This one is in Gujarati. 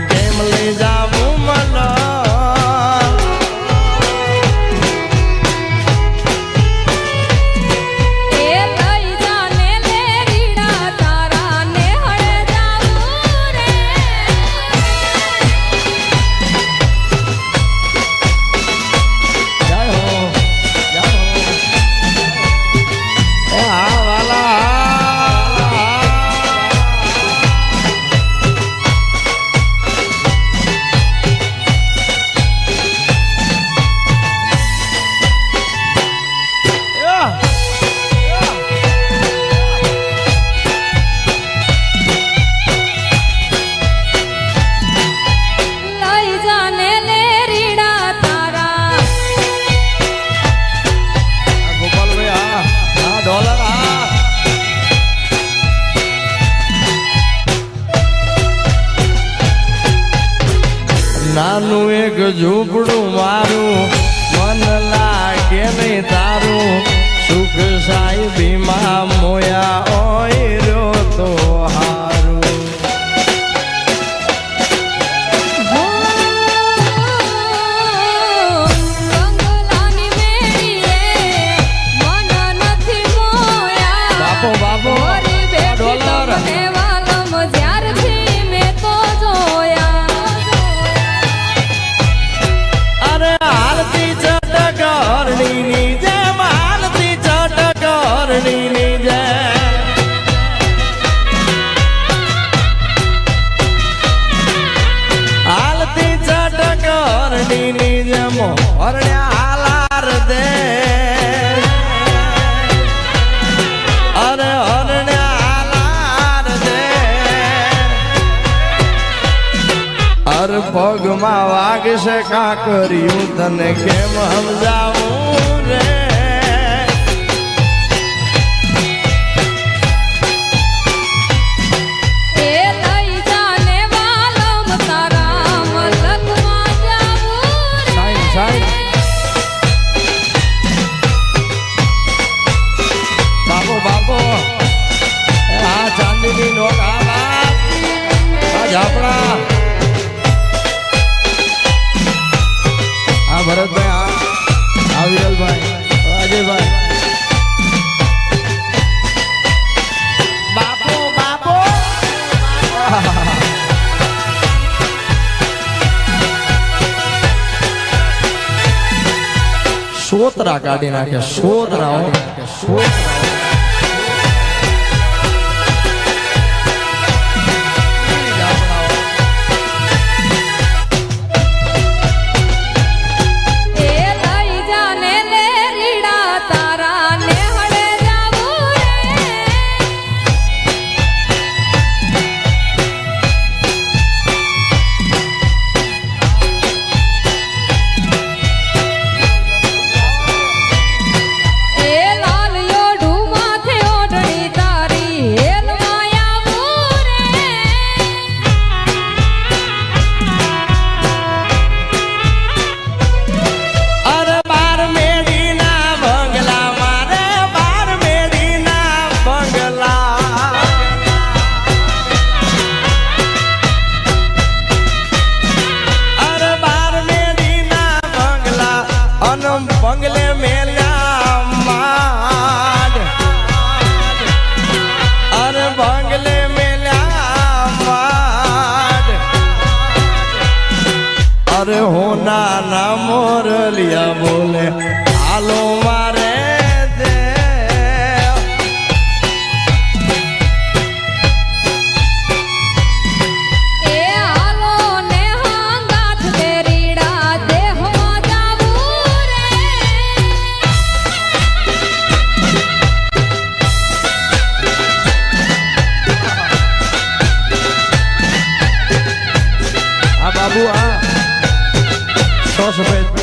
કેમ લઈ જાવું મને નાનું એક ઝૂંપડું મારું મન લાગે નહીં તારું સુખ સાહેબીમાં મોયા ઓય રહ્યો તો હારું બાપો બાપો ડોલર પગમાં વાગશે કાકરિયું તને કેમ સમજાવું રે બાપો બાપો આ ચાંદીની નોટ આ ઝાપડા ભરતભાઈ આ વિરલભાઈ અજયભાઈ બાપો બાપો સોતરા કાઢી નાખે સોતરા બંગલે મેલ્યા માડ અરે બંગલે મેલ્યા માડ અરે હોના ના મોરલિયા બોલે હાલો મારે બાબુ આ 100 સફેદ